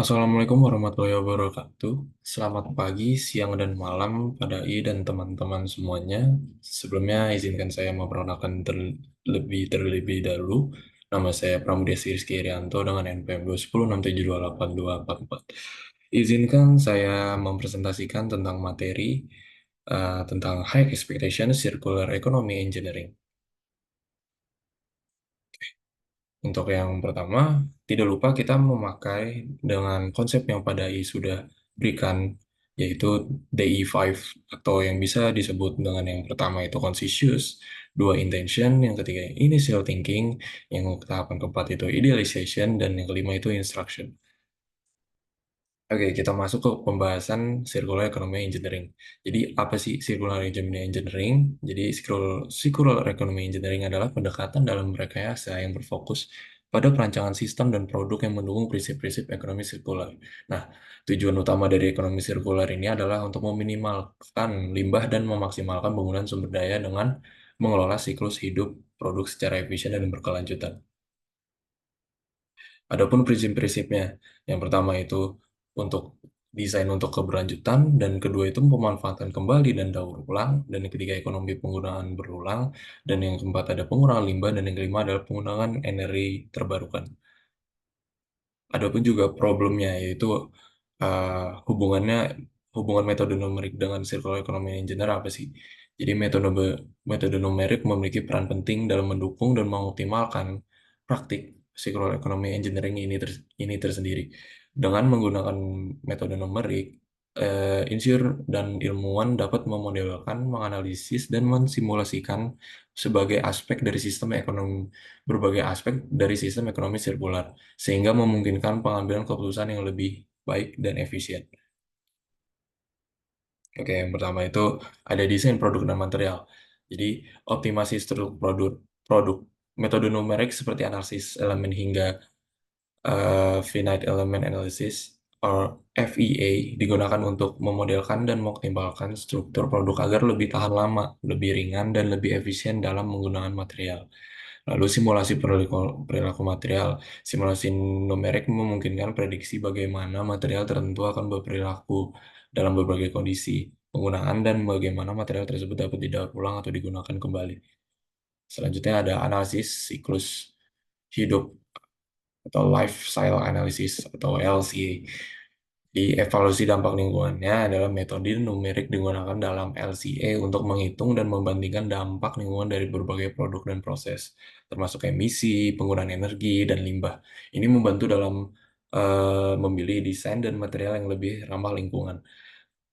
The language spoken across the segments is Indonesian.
Assalamualaikum warahmatullahi wabarakatuh. Selamat pagi, siang, dan malam pada dan teman-teman semuanya. Sebelumnya izinkan saya memperkenalkan terlebih dahulu. Nama saya Pramudia Rizky Irianto dengan NPM 21067282244. Izinkan saya mempresentasikan tentang materi tentang High Expectation Circular Economy Engineering. Untuk yang pertama, tidak lupa kita memakai dengan konsep yang pada I sudah berikan, yaitu DI5, atau yang bisa disebut dengan yang pertama itu conscious, dua intention, yang ketiga initial thinking, yang tahapan keempat itu idealization, dan yang kelima itu instruction. Oke, kita masuk ke pembahasan Circular Economy Engineering. Jadi, apa sih Circular Economy Engineering? Jadi, Circular Economy Engineering adalah pendekatan dalam rekayasa yang berfokus pada perancangan sistem dan produk yang mendukung prinsip-prinsip ekonomi sirkular. Nah, tujuan utama dari ekonomi sirkular ini adalah untuk meminimalkan limbah dan memaksimalkan penggunaan sumber daya dengan mengelola siklus hidup produk secara efisien dan berkelanjutan. Adapun prinsip-prinsipnya, yang pertama itu untuk desain untuk keberlanjutan, dan kedua itu pemanfaatan kembali dan daur ulang, dan yang ketiga ekonomi penggunaan berulang, dan yang keempat ada pengurangan limbah, dan yang kelima adalah penggunaan energi terbarukan. Adapun juga problemnya yaitu uh, hubungannya hubungan metode numerik dengan circular economy engineer apa sih? Jadi metode numerik memiliki peran penting dalam mendukung dan mengoptimalkan praktik circular economy engineering ini tersendiri. Dengan menggunakan metode numerik, insinyur dan ilmuwan dapat memodelkan, menganalisis, dan mensimulasikan sebagai aspek dari sistem ekonomi berbagai aspek dari sistem ekonomi sirkular sehingga memungkinkan pengambilan keputusan yang lebih baik dan efisien. Oke, yang pertama itu ada desain produk dan material. Jadi, optimasi struktur produk. Metode numerik seperti analisis elemen hingga finite element analysis or FEA digunakan untuk memodelkan dan mengoptimalkan struktur produk agar lebih tahan lama, lebih ringan, dan lebih efisien dalam menggunakan material. Lalu simulasi perilaku material. Simulasi numerik memungkinkan prediksi bagaimana material tertentu akan berperilaku dalam berbagai kondisi penggunaan dan bagaimana material tersebut dapat didaur ulang atau digunakan kembali. Selanjutnya ada analisis siklus hidup atau life cycle analysis atau LCA. Di evaluasi dampak lingkungannya adalah metode numerik digunakan dalam LCA untuk menghitung dan membandingkan dampak lingkungan dari berbagai produk dan proses, termasuk emisi, penggunaan energi, dan limbah. Ini membantu dalam memilih desain dan material yang lebih ramah lingkungan.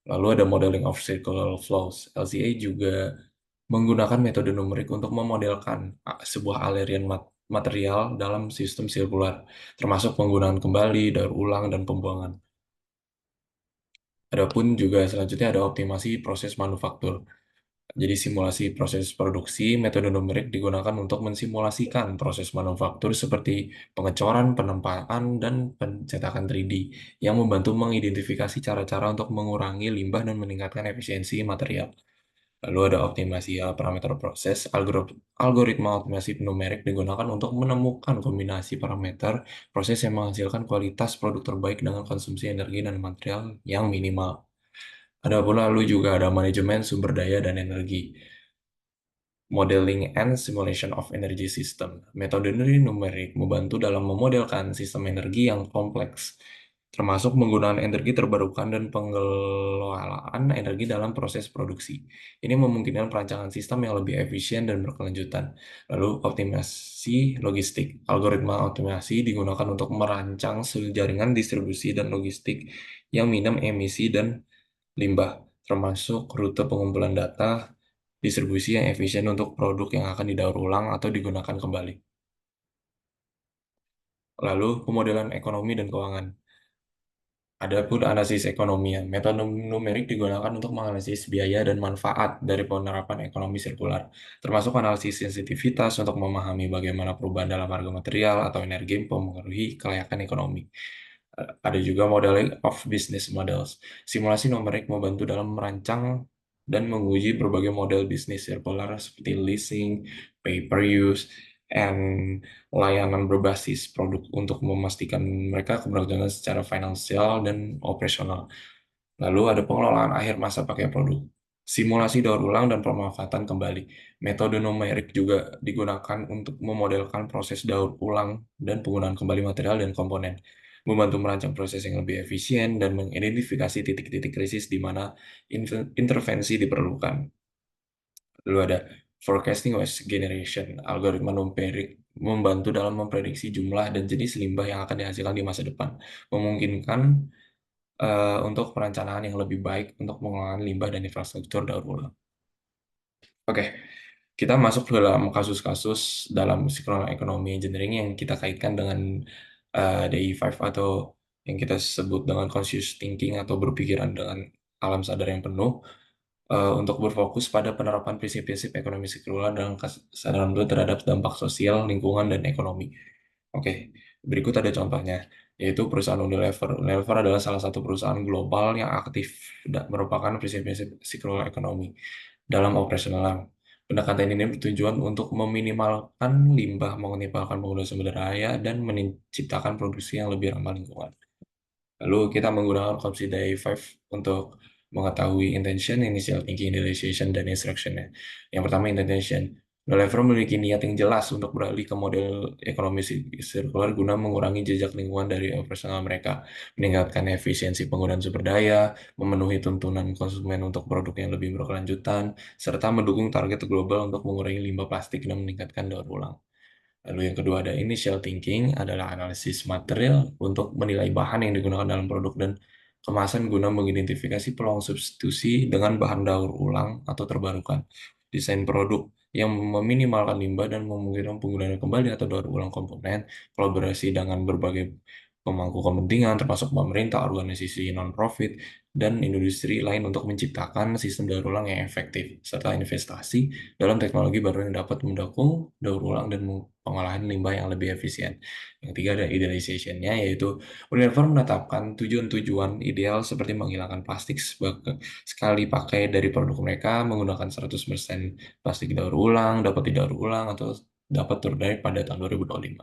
Lalu ada modeling of circular flows. LCA juga menggunakan metode numerik untuk memodelkan sebuah aliran material dalam sistem sirkular, termasuk penggunaan kembali, daur ulang, dan pembuangan. Adapun juga selanjutnya ada optimasi proses manufaktur. Jadi simulasi proses produksi, metode numerik digunakan untuk mensimulasikan proses manufaktur seperti pengecoran, penempaan, dan pencetakan 3D yang membantu mengidentifikasi cara-cara untuk mengurangi limbah dan meningkatkan efisiensi material. Lalu ada optimasi parameter proses. Algoritma optimasi numerik digunakan untuk menemukan kombinasi parameter proses yang menghasilkan kualitas produk terbaik dengan konsumsi energi dan material yang minimal. Ada pula lalu juga ada manajemen sumber daya dan energi. Modeling and Simulation of Energy System. Metode numerik membantu dalam memodelkan sistem energi yang kompleks, termasuk menggunakan energi terbarukan dan pengelolaan energi dalam proses produksi. Ini memungkinkan perancangan sistem yang lebih efisien dan berkelanjutan. Lalu, optimasi logistik. Algoritma optimasi digunakan untuk merancang jaringan distribusi dan logistik yang minim emisi dan limbah, termasuk rute pengumpulan data, distribusi yang efisien untuk produk yang akan didaur ulang atau digunakan kembali. Lalu, pemodelan ekonomi dan keuangan. Adapun analisis ekonomi, metode numerik digunakan untuk menganalisis biaya dan manfaat dari penerapan ekonomi sirkular, termasuk analisis sensitivitas untuk memahami bagaimana perubahan dalam harga material atau energi mempengaruhi kelayakan ekonomi. Ada juga modeling of business models. Simulasi numerik membantu dalam merancang dan menguji berbagai model bisnis sirkular seperti leasing, pay per use, and layanan berbasis produk untuk memastikan mereka keberlangsungan secara finansial dan operasional. Lalu ada pengelolaan akhir masa pakai produk, simulasi daur ulang dan pemanfaatan kembali. Metode numerik juga digunakan untuk memodelkan proses daur ulang dan penggunaan kembali material dan komponen, membantu merancang proses yang lebih efisien dan mengidentifikasi titik-titik krisis di mana intervensi diperlukan. Lalu ada forecasting waste generation, algoritma numerik membantu dalam memprediksi jumlah dan jenis limbah yang akan dihasilkan di masa depan, memungkinkan untuk perencanaan yang lebih baik untuk pengelolaan limbah dan infrastruktur daur ulang. Oke, kita masuk ke dalam kasus-kasus dalam circular economy engineering yang kita kaitkan dengan DE5 atau yang kita sebut dengan conscious thinking atau berpikiran dengan alam sadar yang penuh, untuk berfokus pada penerapan prinsip-prinsip ekonomi sirkular dan kesadaran dulu terhadap dampak sosial, lingkungan, dan ekonomi. Oke, berikut ada contohnya, yaitu perusahaan Unilever. Unilever adalah salah satu perusahaan global yang aktif dan merupakan prinsip-prinsip sirkular ekonomi dalam operasional. Pendekatan ini bertujuan untuk meminimalkan limbah, mengoptimalkan penggunaan sumber daya, dan menciptakan produksi yang lebih ramah lingkungan. Lalu kita menggunakan konsep DAI5 untuk mengetahui intention, initial thinking, idealization, dan instruction-nya. Yang pertama, intention. Unilever memiliki niat yang jelas untuk beralih ke model ekonomi sirkular guna mengurangi jejak lingkungan dari operasional mereka, meningkatkan efisiensi penggunaan sumber daya, memenuhi tuntunan konsumen untuk produk yang lebih berkelanjutan, serta mendukung target global untuk mengurangi limbah plastik dan meningkatkan daur ulang. Lalu yang kedua ada initial thinking, adalah analisis material untuk menilai bahan yang digunakan dalam produk dan kemasan guna mengidentifikasi peluang substitusi dengan bahan daur ulang atau terbarukan. Desain produk yang meminimalkan limbah dan memungkinkan penggunaan kembali atau daur ulang komponen, kolaborasi dengan berbagai pemangku kepentingan termasuk pemerintah, organisasi non-profit, dan industri lain untuk menciptakan sistem daur ulang yang efektif, serta investasi dalam teknologi baru yang dapat mendukung daur ulang dan pengolahan limbah yang lebih efisien. Yang ketiga ada idealization-nya, yaitu Unilever menetapkan tujuan-tujuan ideal seperti menghilangkan plastik sekali pakai dari produk mereka, menggunakan 100% plastik daur ulang, dapat didaur ulang, atau dapat terdaya pada tahun 2025.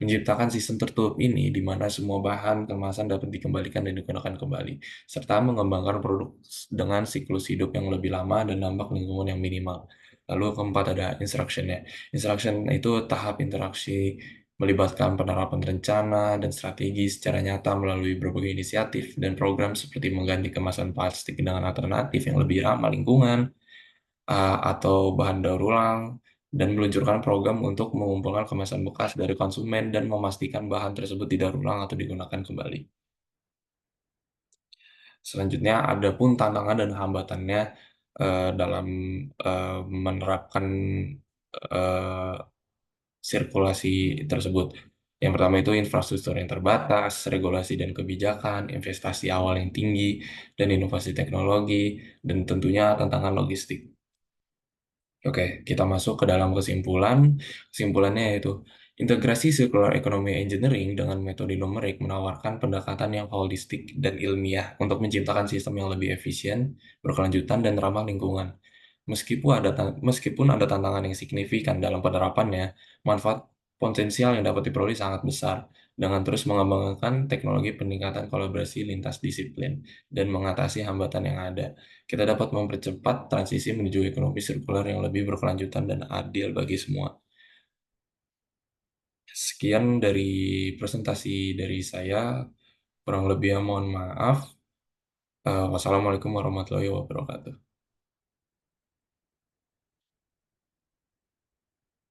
Menciptakan sistem tertutup ini di mana semua bahan kemasan dapat dikembalikan dan digunakan kembali, serta mengembangkan produk dengan siklus hidup yang lebih lama dan dampak lingkungan yang minimal. Lalu keempat ada instruction-nya. Instruction itu tahap interaksi melibatkan penerapan rencana dan strategi secara nyata melalui berbagai inisiatif dan program seperti mengganti kemasan plastik dengan alternatif yang lebih ramah lingkungan, atau bahan daur ulang, dan meluncurkan program untuk mengumpulkan kemasan bekas dari konsumen dan memastikan bahan tersebut didaur ulang atau digunakan kembali. Selanjutnya, ada pun tantangan dan hambatannya dalam menerapkan eh, sirkulasi tersebut. Yang pertama itu infrastruktur yang terbatas, regulasi dan kebijakan, investasi awal yang tinggi, dan inovasi teknologi, dan tentunya tantangan logistik. Oke, kita masuk ke dalam kesimpulan. Kesimpulannya yaitu integrasi circular economy engineering dengan metode numerik menawarkan pendekatan yang holistik dan ilmiah untuk menciptakan sistem yang lebih efisien, berkelanjutan, dan ramah lingkungan. Meskipun ada tantangan yang signifikan dalam penerapannya, manfaat potensial yang dapat diperoleh sangat besar dengan terus mengembangkan teknologi peningkatan kolaborasi lintas disiplin dan mengatasi hambatan yang ada. Kita dapat mempercepat transisi menuju ekonomi sirkular yang lebih berkelanjutan dan adil bagi semua. Sekian dari presentasi dari saya. Kurang lebih mohon maaf. Wassalamualaikum warahmatullahi wabarakatuh.